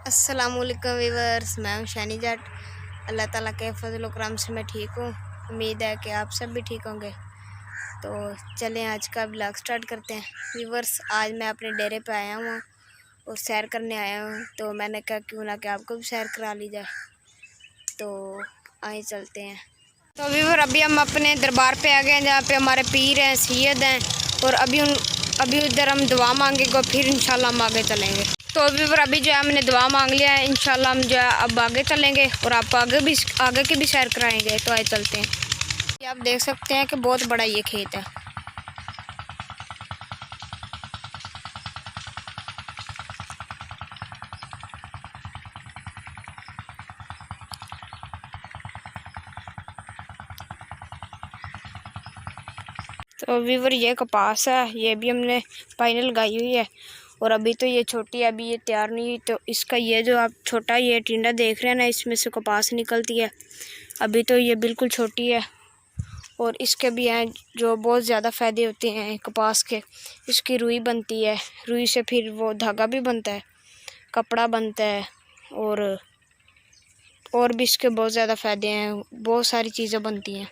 अस्सलामुअलैकुम वीवर्स, मैं हूँ शानी जट। अल्लाह ताला के फजल करम से मैं ठीक हूँ। उम्मीद है कि आप सब भी ठीक होंगे। तो चलें आज का ब्लॉग स्टार्ट करते हैं। वीवर्स, आज मैं अपने डेरे पे आया हूँ और सैर करने आया हूँ, तो मैंने कहा क्यों ना कि आपको भी सैर करा ली जाए। तो आए चलते हैं। तो वीवर, अभी हम अपने दरबार पे आ गए हैं जहाँ पे हमारे पीर हैं, सैयद हैं, और अभी उधर हम दुआ मांगेंगे, फिर इंशाल्लाह हम आगे चलेंगे। तो वीवर, अभी जो है हमने दुआ मांग लिया है, इंशाल्लाह हम जो है अब आगे चलेंगे और आपको आगे की भी सैर कराएंगे। तो आए चलते हैं। ये आप देख सकते हैं कि बहुत बड़ा ये खेत है। तो वीवर, ये कपास है, ये भी हमने फाइनल लगाई हुई है और अभी तो ये छोटी है, अभी ये तैयार नहीं हुई। तो इसका ये जो आप छोटा ये टिंडा देख रहे हैं ना, इसमें से कपास निकलती है। अभी तो ये बिल्कुल छोटी है और इसके भी हैं जो बहुत ज़्यादा फ़ायदे होते हैं कपास के। इसकी रुई बनती है, रुई से फिर वो धागा भी बनता है, कपड़ा बनता है, और भी इसके बहुत ज़्यादा फ़ायदे हैं, बहुत सारी चीज़ें बनती हैं।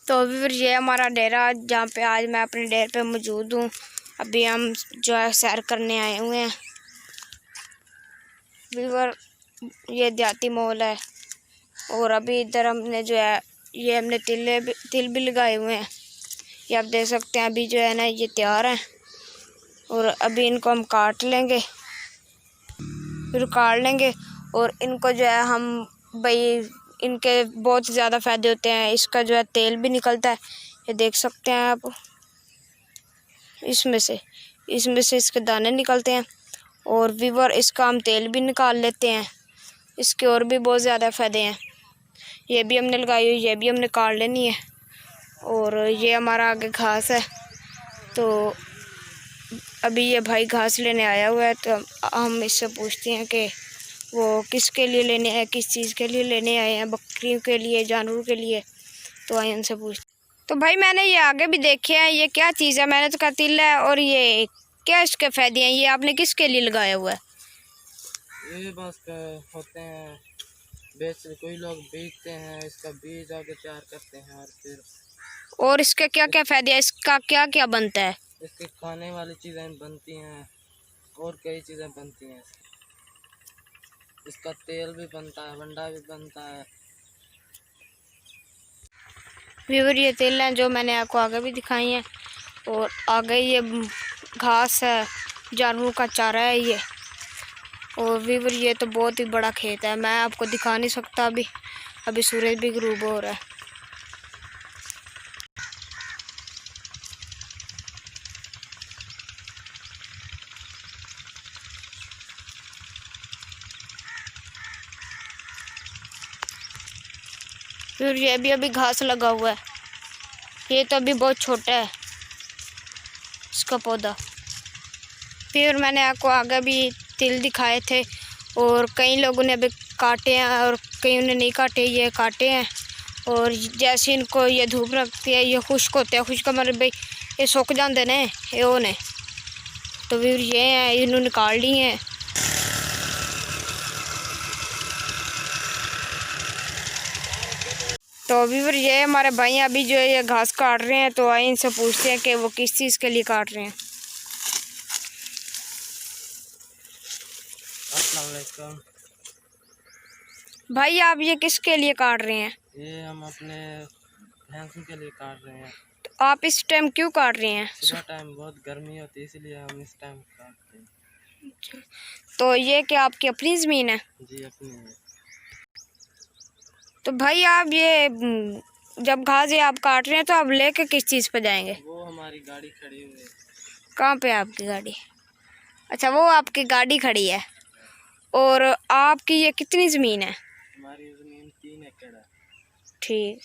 तो फिर ये हमारा डेरा, जहाँ पे आज मैं अपने डेरे पे मौजूद हूँ। अभी हम जो है सैर करने आए हुए हैं। वीवर, ये देहाती माहौल है और अभी इधर हमने जो है ये हमने तिल भी लगाए हुए हैं। ये आप देख सकते हैं, अभी जो है ना ये तैयार हैं और अभी इनको हम काट लेंगे, फिर काट लेंगे और इनको जो है हम इनके बहुत ज़्यादा फ़ायदे होते हैं। इसका जो है तेल भी निकलता है, ये देख सकते हैं आप। इसमें से इसके दाने निकलते हैं और वीवर, इसका हम तेल भी निकाल लेते हैं। इसके और भी बहुत ज़्यादा फ़ायदे हैं। ये भी हमने लगाई हुई, ये भी हमने काट लेनी है। और ये हमारा आगे घास है, तो अभी ये भाई घास लेने आया हुआ है, तो हम इससे पूछते हैं कि वो किसके लिए लेने आए, किस चीज़ के लिए लेने आए हैं, बकरियों के लिए, जानवरों के लिए। तो आए उनसे पूछते। तो भाई, मैंने ये आगे भी देखे हैं, ये क्या चीज़ है? मैंने तो कहा तिल है, और ये क्या इसके फ़ायदे हैं? ये आपने किसके लिए लगाया हुआ है? ये बस होते हैं, कोई लोग बेचते हैं, इसका बीज आगे तैयार करते हैं और फिर। और इसके क्या क्या फ़ायदे हैं? इसका क्या क्या बनता है? इसके खाने वाली चीज़ें बनती हैं और कई चीज़ें बनती हैं। इसका तेल भी बनता है, वंडा भी बनता है। व्यूअर, ये तिल हैं जो मैंने आपको आगे भी दिखाई हैं, और आगे ये घास है, जानवरों का चारा है ये। और व्यूअर, ये तो बहुत ही बड़ा खेत है, मैं आपको दिखा नहीं सकता। अभी सूरज भी गरूब हो रहा है। फिर ये भी अभी घास लगा हुआ है, ये तो अभी बहुत छोटा है इसका पौधा। फिर मैंने आपको आगे भी तिल दिखाए थे और कई लोगों ने अभी काटे हैं और कई ने नहीं काटे, ये काटे हैं। और जैसे इनको ये धूप रखती है, ये खुश्क होते हैं, खुश्क मतलब भाई ये सूख जाते ने ये ने। तो फिर ये हैं, इन्होंने निकाल ली हैं। तो अभी फिर ये हमारे भाई अभी जो है ये घास काट रहे हैं, तो आए इनसे पूछते हैं कि वो किस चीज़ के लिए काट रहे हैं। अस्सलाम वालेकुम भाई, आप ये किसके लिए काट रहे हैं? ये हम अपने भैंसों के लिए काट रहे हैं। तो आप इस टाइम क्यों काट रहे हैं? सुबह टाइम बहुत गर्मी होती है, इसलिए हम इस टाइम काटते हैं। तो ये क्या आपकी अपनी ज़मीन है? जी, अपनी है। तो भाई, आप ये जब घास ये आप काट रहे हैं, तो आप लेके किस चीज़ पे जाएंगे? वो हमारी गाड़ी खड़ी हुई है। कहाँ पे है आपकी गाड़ी? अच्छा, वो आपकी गाड़ी खड़ी है। और आपकी ये कितनी ज़मीन है? हमारी ज़मीन 3 एकड़ है। ठीक।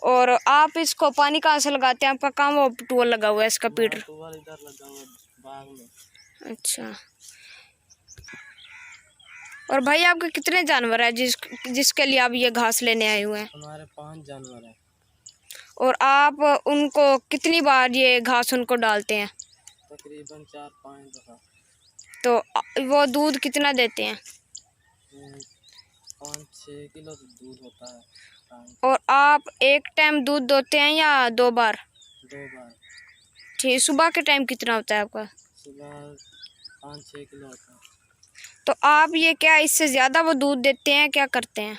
और आप इसको पानी कहाँ से लगाते हैं? आपका काम वो टूल लगा हुआ है इसका पीटर? टूल इधर लगा हुआ है बाग में। अच्छा। और भाई, आपके कितने जानवर हैं जिसके लिए आप ये घास लेने आए हुए हैं? हमारे 5 जानवर हैं। और आप उनको कितनी बार ये घास उनको डालते हैं? तकरीबन 4-5 दफ़ा। तो वो दूध कितना देते हैं? 5-6 किलो तो दूध होता है शाम और आप एक टाइम दूध दोते हैं या 2 बार? 2 बार। ठीक, सुबह के टाइम कितना होता है आपका? सुबह 5-6 किलो होता है। तो आप ये क्या इससे ज़्यादा वो दूध देते हैं, क्या करते हैं?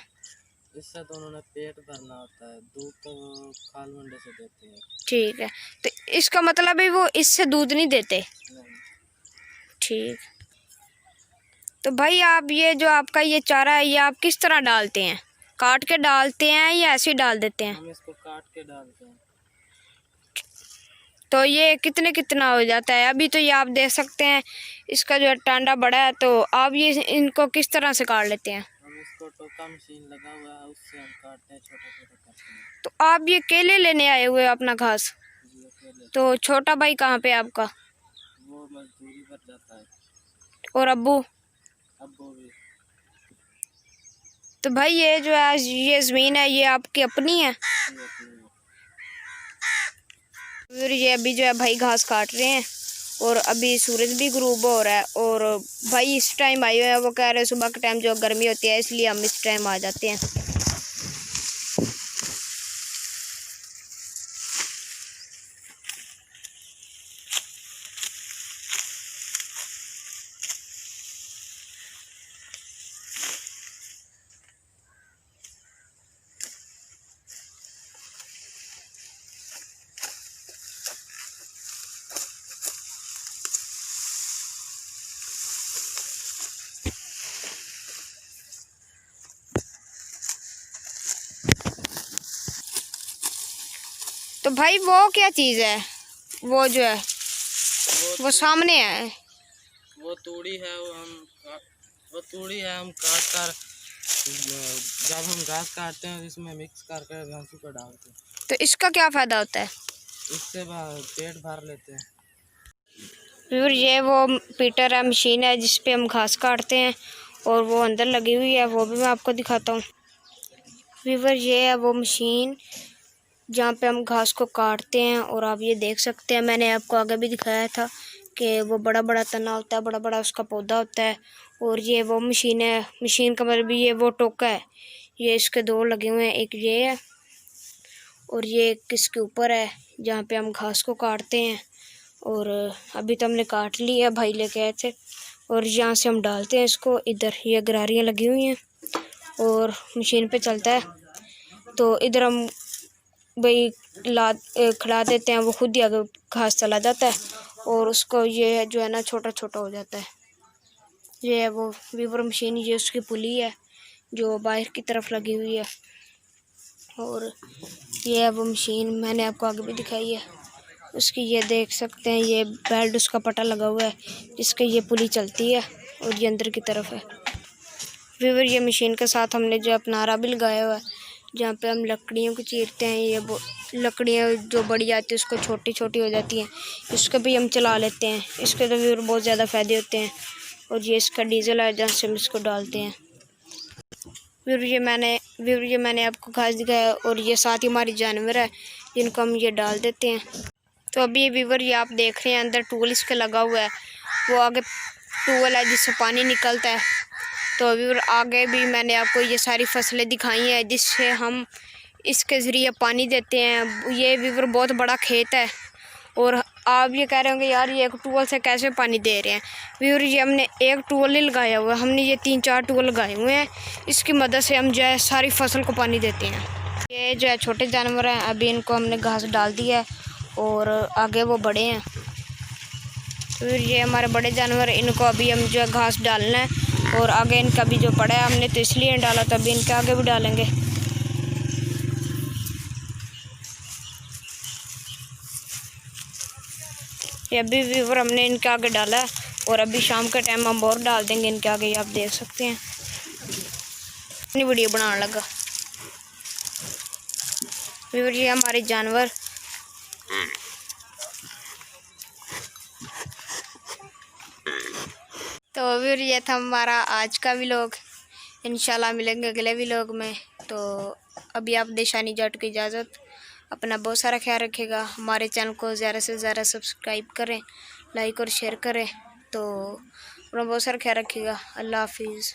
इससे तो उन्होंने पेट भरना होता है, दूध तो वो खाल मंडे से देते हैं। ठीक है, तो इसका मतलब है वो इससे दूध नहीं देते? नहीं। ठीक। तो भाई आप ये जो आपका ये चारा है ये आप किस तरह डालते हैं? काट के डालते हैं या ऐसे ही डाल देते हैं? हम इसको काट के डालते हैं। तो ये कितना हो जाता है? अभी तो ये आप देख सकते हैं इसका जो टांडा बड़ा है, तो आप ये इनको किस तरह से काट लेते हैं? हम इसको टोका मशीन लगा हुआ है, उससे हम काटते हैं, छोटा छोटा काटते हैं। तो आप ये केले लेने आए हुए हो अपना घास? जी अकेले। तो छोटा भाई कहाँ पे है आपका? वो मजदूरी पर जाता है। और अब्बू? अब्बू भी। तो भाई ये जो है ये ज़मीन है ये आपकी अपनी है? जी अपनी है। फिर ये अभी जो है भाई घास काट रहे हैं और अभी सूरज भी गुरूब हो रहा है। और भाई इस टाइम आए हुए हैं, वो कह रहे हैं सुबह के टाइम जो गर्मी होती है इसलिए हम इस टाइम आ जाते हैं। तो भाई वो क्या चीज़ है वो जो है वो सामने है? वो तूड़ी है, वो तूड़ी है, हम काट कर जब हम घास काटते हैं इसमें मिक्स करके भैंसों को डालते हैं। तो इसका क्या फ़ायदा होता है? इससे पेट भर लेते हैं। फिर ये वो पीटर है, मशीन है जिस पे हम घास काटते हैं और वो अंदर लगी हुई है, वो भी मैं आपको दिखाता हूँ। फिर ये है वो मशीन जहाँ पे हम घास को काटते हैं और आप ये देख सकते हैं, मैंने आपको आगे भी दिखाया था कि वो बड़ा बड़ा तना होता है, बड़ा बड़ा उसका पौधा होता है। और ये वो मशीन है, मशीन का मतलब ये वो टोका है, ये इसके 2 लगे हुए हैं, एक ये है और ये किसके ऊपर है जहाँ पे हम घास को काटते हैं। और अभी तो हमने काट लिया, भाई लेके आए थे। और यहाँ से हम डालते हैं इसको, इधर ये गरारियाँ लगी हुई हैं और मशीन पे चलता है। तो इधर हम भाई खड़ा देते हैं, वो खुद ही आगे घास चला जाता है और उसको ये जो है ना छोटा छोटा हो जाता है। ये है वो वीवर मशीन, ये उसकी पुली है जो बाहर की तरफ लगी हुई है। और ये है वो मशीन, मैंने आपको आगे भी दिखाई है उसकी, ये देख सकते हैं ये बेल्ट उसका पटा लगा हुआ है जिसके ये पुली चलती है और ये अंदर की तरफ है। वीवर ये मशीन के साथ हमने जो अपना आरा भी लगाया हुआ है जहाँ पे हम लकड़ियों को चीरते हैं। ये लकड़ियाँ जो बड़ी जाती है उसको छोटी छोटी हो जाती हैं, इसको भी हम चला लेते हैं। इसके तो वीवर बहुत ज़्यादा फ़ायदे होते हैं। और ये इसका डीजल है जहाँ से हम इसको डालते हैं। वीवर ये मैंने आपको घास दिखाया और ये साथ ही हमारी जानवर है जिनको हम ये डाल देते हैं। तो अभी ये वीवर ये आप देख रहे हैं अंदर टूल इसके लगा हुआ है, वो आगे टूल है जिससे पानी निकलता है। तो वीवर आगे भी मैंने आपको ये सारी फसलें दिखाई हैं जिससे हम इसके ज़रिए पानी देते हैं। ये वीवर बहुत बड़ा खेत है और आप ये कह रहे होंगे यार ये एक टूल से कैसे पानी दे रहे हैं। वीवर ये हमने एक टूल ही लगाया हुआ है, हमने ये 3-4 टूल लगाए हुए हैं, इसकी मदद से हम जो है सारी फसल को पानी देते हैं। ये जो है छोटे जानवर हैं, अभी इनको हमने घास डाल दिया है और आगे वो बड़े हैं। फिर ये हमारे बड़े जानवर, इनको अभी हम जो है घास डालना है और आगे इनका भी जो पड़ा है हमने तो इसलिए डाला था, अभी इनके आगे भी डालेंगे। ये अभी वीवर हमने इनके आगे डाला है और अभी शाम के टाइम हम और डाल देंगे इनके आगे, ये आप देख सकते हैं। अपनी वीडियो बनाने लगा वीवर, ये हमारे जानवर। तो फिर ये था हमारा आज का व्लॉग, इंशाल्लाह मिलेंगे अगले व्लॉग में। तो अभी आप देशानी जट की इजाज़त, अपना बहुत सारा ख्याल रखिएगा, हमारे चैनल को ज़्यादा से ज़्यादा सब्सक्राइब करें, लाइक और शेयर करें। तो अपना बहुत सारा ख्याल रखिएगा। अल्लाह हाफिज़।